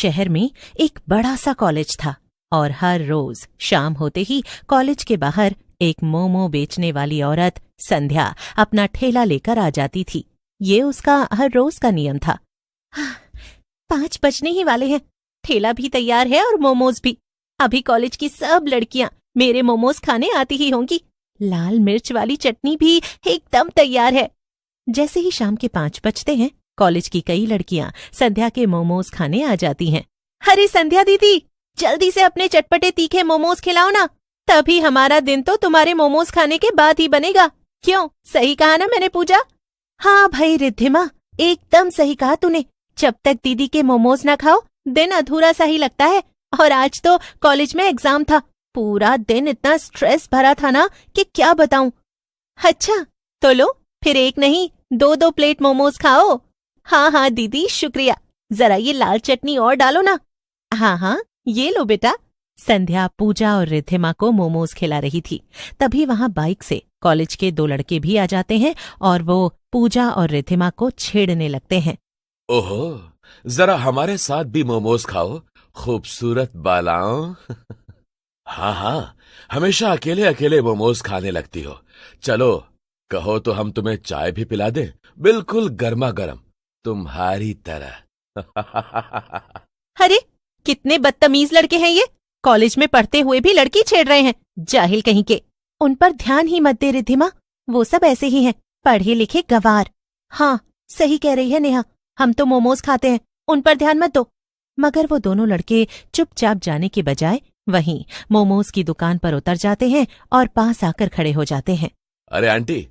शहर में एक बड़ा सा कॉलेज था और हर रोज शाम होते ही कॉलेज के बाहर एक मोमो बेचने वाली औरत संध्या अपना ठेला लेकर आ जाती थी। ये उसका हर रोज का नियम था। 5 बजने ही वाले हैं, ठेला भी तैयार है और मोमोज भी। अभी कॉलेज की सब लड़कियां मेरे मोमोज खाने आती ही होंगी। लाल मिर्च वाली चटनी भी एकदम तैयार है। जैसे ही शाम के 5 बजते हैं, कॉलेज की कई लड़कियां संध्या के मोमोज खाने आ जाती हैं। अरे संध्या दीदी, जल्दी से अपने चटपटे तीखे मोमोज खिलाओ ना, तभी हमारा दिन तो तुम्हारे मोमोज खाने के बाद ही बनेगा। क्यों, सही कहा ना मैंने पूजा? हाँ भाई रिद्धिमा, एकदम सही कहा तूने। जब तक दीदी के मोमोज ना खाओ दिन अधूरा सा ही लगता है। और आज तो कॉलेज में एग्जाम था, पूरा दिन इतना स्ट्रेस भरा था ना कि क्या बताऊं। अच्छा तो लो, फिर एक नहीं 2-2 प्लेट मोमोज खाओ। हाँ हाँ दीदी शुक्रिया, जरा ये लाल चटनी और डालो ना। हाँ हाँ ये लो बेटा। संध्या पूजा और रिद्धिमा को मोमोज खिला रही थी, तभी वहां बाइक से कॉलेज के 2 लड़के भी आ जाते हैं और वो पूजा और रिद्धिमा को छेड़ने लगते हैं। ओहो, जरा हमारे साथ भी मोमोज खाओ, खूबसूरत बालाओं। हाँ हाँ, हमेशा अकेले अकेले मोमोज खाने लगती हो। चलो कहो तो हम तुम्हें चाय भी पिला दें, बिल्कुल गर्मा गर्म, तुम्हारी तरह। अरे कितने बदतमीज लड़के हैं ये, कॉलेज में पढ़ते हुए भी लड़की छेड़ रहे हैं, जाहिल कहीं के। उन पर ध्यान ही मत दे रिद्धिमा, वो सब ऐसे ही हैं, पढ़े लिखे गंवार। हाँ सही कह रही है नेहा, हम तो मोमोज खाते हैं, उन पर ध्यान मत दो। मगर वो दोनों लड़के चुपचाप जाने के बजाय वहीं मोमोज की दुकान पर उतर जाते हैं और पास आकर खड़े हो जाते हैं। अरे आंटी,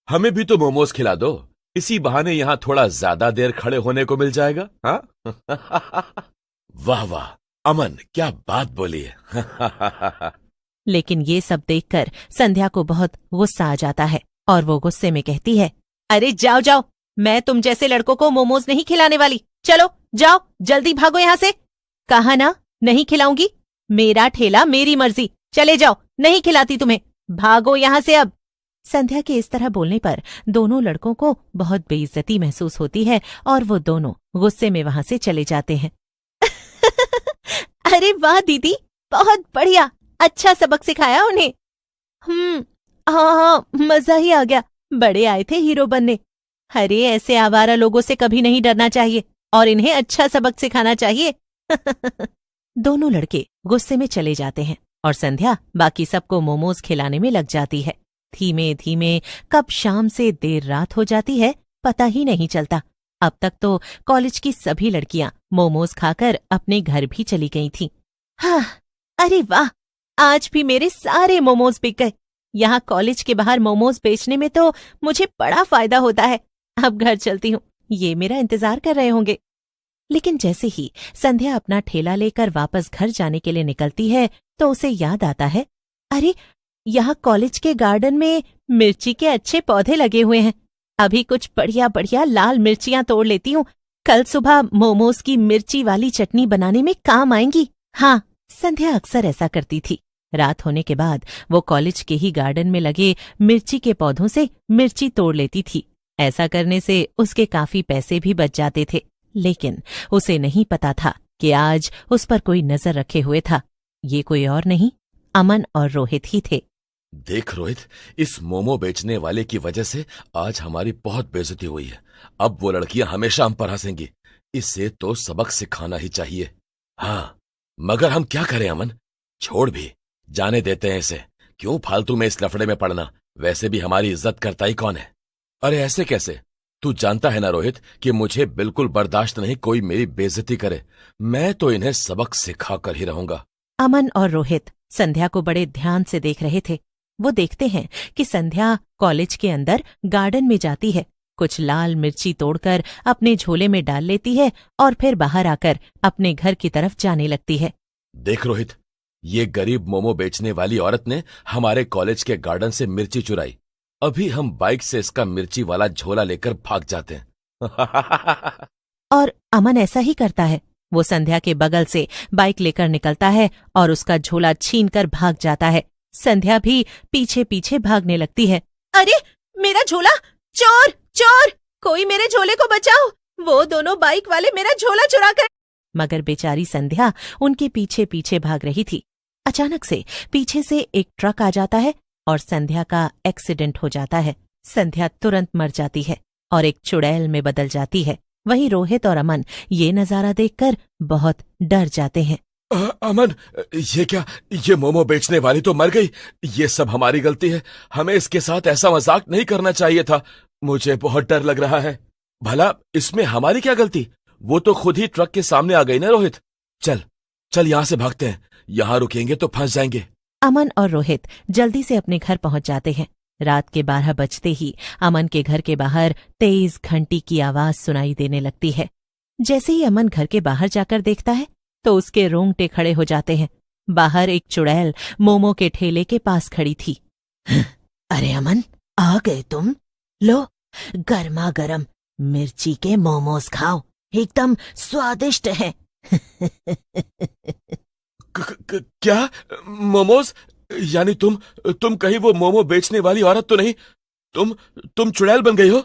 हमें भी तो मोमोज खिला दो, इसी बहाने यहाँ थोड़ा ज्यादा देर खड़े होने को मिल जाएगा। हाँ? वाह वाह अमन, क्या बात बोली है। लेकिन ये सब देखकर संध्या को बहुत गुस्सा आ जाता है और वो गुस्से में कहती है, अरे जाओ जाओ, मैं तुम जैसे लड़कों को मोमोज नहीं खिलाने वाली। चलो जाओ, जल्दी भागो यहाँ से। कहा ना नहीं खिलाऊंगी, मेरा ठेला मेरी मर्जी, चले जाओ, नहीं खिलाती तुम्हें, भागो यहाँ से अब। संध्या के इस तरह बोलने पर दोनों लड़कों को बहुत बेइज्जती महसूस होती है और वो दोनों गुस्से में वहां से चले जाते हैं। अरे वाह दीदी, बहुत बढ़िया, अच्छा सबक सिखाया उन्हें। हाँ हाँ मजा ही आ गया, बड़े आए थे हीरो बनने। अरे ऐसे आवारा लोगों से कभी नहीं डरना चाहिए और इन्हें अच्छा सबक सिखाना चाहिए। दोनों लड़के गुस्से में चले जाते हैं और संध्या बाकी सबको मोमोज खिलाने में लग जाती है। धीमे धीमे कब शाम से देर रात हो जाती है पता ही नहीं चलता। अब तक तो कॉलेज की सभी लड़कियां मोमोज खाकर अपने घर भी चली गई थीं। हाँ, अरे वाह, आज भी मेरे सारे मोमोज बिक गए। यहाँ कॉलेज के बाहर मोमोज बेचने में तो मुझे बड़ा फायदा होता है। अब घर चलती हूँ, ये मेरा इंतजार कर रहे होंगे। लेकिन जैसे ही संध्या अपना ठेला लेकर वापस घर जाने के लिए निकलती है तो उसे याद आता है, अरे यहाँ कॉलेज के गार्डन में मिर्ची के अच्छे पौधे लगे हुए हैं। अभी कुछ बढ़िया बढ़िया लाल मिर्चियां तोड़ लेती हूँ, कल सुबह मोमोज की मिर्ची वाली चटनी बनाने में काम आएंगी। हाँ, संध्या अक्सर ऐसा करती थी। रात होने के बाद वो कॉलेज के ही गार्डन में लगे मिर्ची के पौधों से मिर्ची तोड़ लेती थी। ऐसा करने से उसके काफी पैसे भी बच जाते थे। लेकिन उसे नहीं पता था कि आज उस पर कोई नजर रखे हुए था। ये कोई और नहीं, अमन और रोहित ही थे। देख रोहित, इस मोमो बेचने वाले की वजह से आज हमारी बहुत बेइज्जती हुई है। अब वो लड़कियां हमेशा हम पर हंसेंगी। इसे तो सबक सिखाना ही चाहिए। हाँ, मगर हम क्या करें अमन? छोड़ भी, जाने देते हैं इसे। क्यों फालतू में इस लफड़े में पड़ना? वैसे भी हमारी इज्जत करता ही कौन है? अरे ऐसे कैसे? तू जानता है ना रोहित कि मुझे बिल्कुल बर्दाश्त नहीं कोई मेरी बेइज्जती करे। मैं तो इन्हें सबक सिखा कर ही रहूंगा। अमन और रोहित संध्या को बड़े ध्यान से देख रहे थे। वो देखते हैं कि संध्या कॉलेज के अंदर गार्डन में जाती है, कुछ लाल मिर्ची तोड़कर अपने झोले में डाल लेती है और फिर बाहर आकर अपने घर की तरफ जाने लगती है। देख रोहित, ये गरीब मोमो बेचने वाली औरत ने हमारे कॉलेज के गार्डन से मिर्ची चुराई। अभी हम बाइक से इसका मिर्ची वाला झोला लेकर भाग जाते हैं। और अमन ऐसा ही करता है। वो संध्या के बगल से बाइक लेकर निकलता है और उसका झोला छीनकर भाग जाता है। संध्या भी पीछे पीछे भागने लगती है। अरे मेरा झोला! चोर! चोर! कोई मेरे झोले को बचाओ! वो दोनों बाइक वाले मेरा झोला चुरा कर मगर बेचारी संध्या उनके पीछे पीछे भाग रही थी। अचानक से पीछे से एक ट्रक आ जाता है और संध्या का एक्सीडेंट हो जाता है। संध्या तुरंत मर जाती है और एक चुड़ैल में बदल जाती है। वहीं रोहित और अमन ये नजारा देखकर बहुत डर जाते हैं। अमन, ये क्या? ये मोमो बेचने वाली तो मर गई। ये सब हमारी गलती है। हमें इसके साथ ऐसा मजाक नहीं करना चाहिए था। मुझे बहुत डर लग रहा है। भला इसमें हमारी क्या गलती? वो तो खुद ही ट्रक के सामने आ गई ना रोहित। चल चल यहाँ से भागते हैं। यहाँ रुकेंगे तो फंस जाएंगे। अमन और रोहित जल्दी से अपने घर पहुंच जाते हैं। रात के 12 बजते ही अमन के घर के बाहर तेज घंटी की आवाज सुनाई देने लगती है। जैसे ही अमन घर के बाहर जाकर देखता है तो उसके रोंगटे खड़े हो जाते हैं। बाहर एक चुड़ैल मोमो के ठेले के पास खड़ी थी। अरे अमन, आ गए तुम? लो, गर्मा गर्म मिर्ची के मोमोज खाओ, एकदम स्वादिष्ट है। क्या मोमोज? यानी तुम कहीं वो मोमो बेचने वाली औरत तो नहीं? तुम चुड़ैल बन गई हो?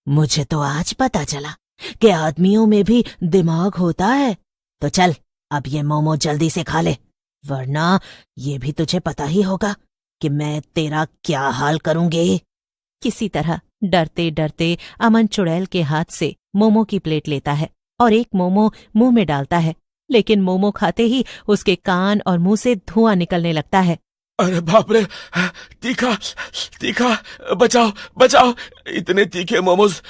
मुझे तो आज पता चला कि आदमियों में भी दिमाग होता है। तो चल, अब ये मोमो जल्दी से खा ले, वरना ये भी तुझे पता ही होगा कि मैं तेरा क्या हाल करूंगी। किसी तरह डरते डरते अमन चुड़ैल के हाथ से मोमो की प्लेट लेता है और एक मोमो मुंह में डालता है, लेकिन मोमो खाते ही उसके कान और मुंह से धुआं निकलने लगता है। अरे बाप रे, तीखा तीखा, बचाओ बचाओ, इतने तीखे मोमोज,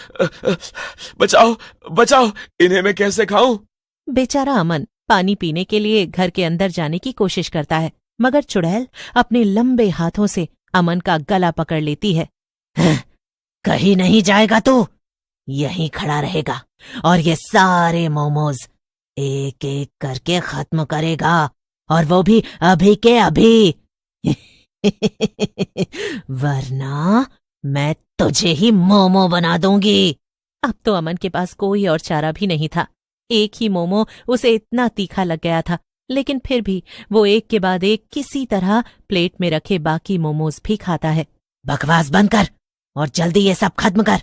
बचाओ बचाओ, इन्हें मैं कैसे खाऊं? बेचारा अमन पानी पीने के लिए घर के अंदर जाने की कोशिश करता है, मगर चुड़ैल अपने लंबे हाथों से अमन का गला पकड़ लेती है। कहीं नहीं जाएगा तू, यहीं खड़ा रहेगा और ये सारे मोमोज एक एक करके खत्म करेगा, और वो भी अभी के अभी। वरना मैं तुझे ही मोमो बना दूंगी। अब तो अमन के पास कोई और चारा भी नहीं था। एक ही मोमो उसे इतना तीखा लग गया था, लेकिन फिर भी वो एक के बाद एक किसी तरह प्लेट में रखे बाकी मोमोज भी खाता है। बकवास बंद कर और जल्दी ये सब खत्म कर।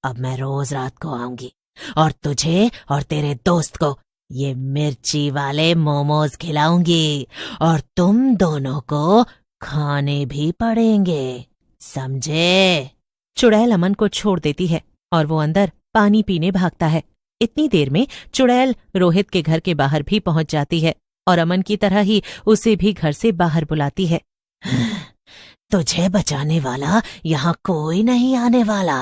अब मैं रोज रात को आऊंगी और तुझे और तेरे दोस्त को ये मिर्ची वाले मोमोज खिलाऊंगी, और तुम दोनों को खाने भी पड़ेंगे, समझे? चुड़ैल अमन को छोड़ देती है और वो अंदर पानी पीने भागता है। इतनी देर में चुड़ैल रोहित के घर के बाहर भी पहुंच जाती है और अमन की तरह ही उसे भी घर से बाहर बुलाती है। तुझे बचाने वाला यहाँ कोई नहीं आने वाला।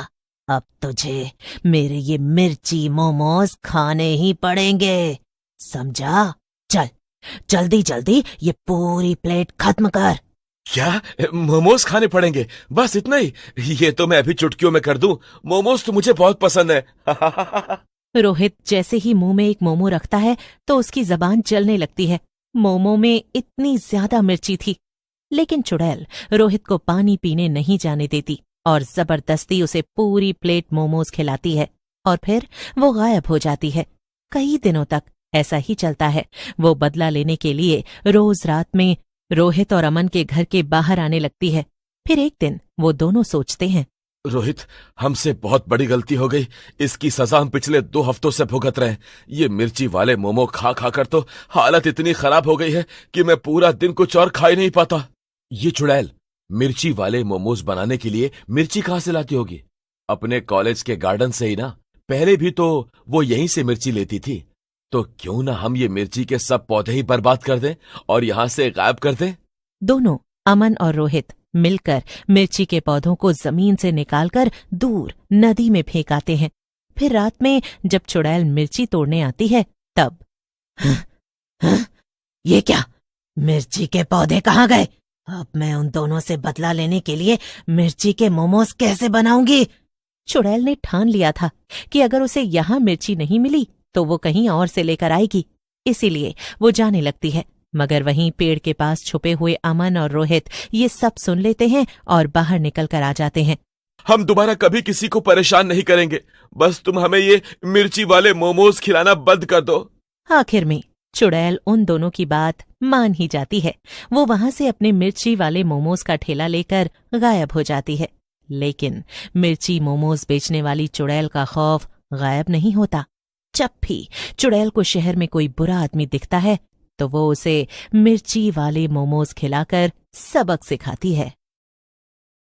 अब तुझे मेरे ये मिर्ची मोमोज खाने ही पड़ेंगे, समझा? चल जल्दी जल्दी ये पूरी प्लेट खत्म कर। क्या मोमोज खाने पड़ेंगे? बस इतना ही? ये तो मैं अभी चुटकियों में कर दूं। मोमोज तो मुझे बहुत पसंद है। रोहित जैसे ही मुंह में एक मोमो रखता है तो उसकी जबान जलने लगती है। मोमो में इतनी ज्यादा मिर्ची थी, लेकिन चुड़ैल रोहित को पानी पीने नहीं जाने देती और जबरदस्ती उसे पूरी प्लेट मोमोज खिलाती है और फिर वो गायब हो जाती है। कई दिनों तक ऐसा ही चलता है। वो बदला लेने के लिए रोज रात में रोहित और अमन के घर के बाहर आने लगती है। फिर एक दिन वो दोनों सोचते हैं, रोहित, हमसे बहुत बड़ी गलती हो गई। इसकी सजा हम पिछले 2 हफ्तों से भुगत रहे हैं। ये मिर्ची वाले मोमो खा खा कर तो हालत इतनी खराब हो गई है कि मैं पूरा दिन कुछ और खा ही नहीं पाता। ये चुड़ैल मिर्ची वाले मोमोज बनाने के लिए मिर्ची कहाँ से लाती होगी? अपने कॉलेज के गार्डन से ही ना। पहले भी तो वो यहीं से मिर्ची लेती थी। तो क्यों ना हम ये मिर्ची के सब पौधे ही बर्बाद कर दें और यहाँ से गायब कर दें? दोनों अमन और रोहित मिलकर मिर्ची के पौधों को जमीन से निकालकर दूर नदी में फेंक आते हैं। फिर रात में जब चुड़ैल मिर्ची तोड़ने आती है तब ये क्या, मिर्ची के पौधे कहाँ गए? अब मैं उन दोनों से बदला लेने के लिए मिर्ची के मोमोज कैसे बनाऊंगी? चुड़ैल ने ठान लिया था कि अगर उसे यहाँ मिर्ची नहीं मिली तो वो कहीं और से लेकर आएगी, इसीलिए वो जाने लगती है। मगर वहीं पेड़ के पास छुपे हुए अमन और रोहित ये सब सुन लेते हैं और बाहर निकल कर आ जाते हैं। हम दोबारा कभी किसी को परेशान नहीं करेंगे। बस तुम हमें ये मिर्ची वाले मोमोज खिलाना बंद कर दो। आखिर में चुड़ैल उन दोनों की बात मान ही जाती है। वो वहां से अपने मिर्ची वाले मोमोज का ठेला लेकर गायब हो जाती है। लेकिन मिर्ची मोमोज बेचने वाली चुड़ैल का खौफ गायब नहीं होता। जब भी चुड़ैल को शहर में कोई बुरा आदमी दिखता है तो वो उसे मिर्ची वाले मोमोज खिलाकर सबक सिखाती है।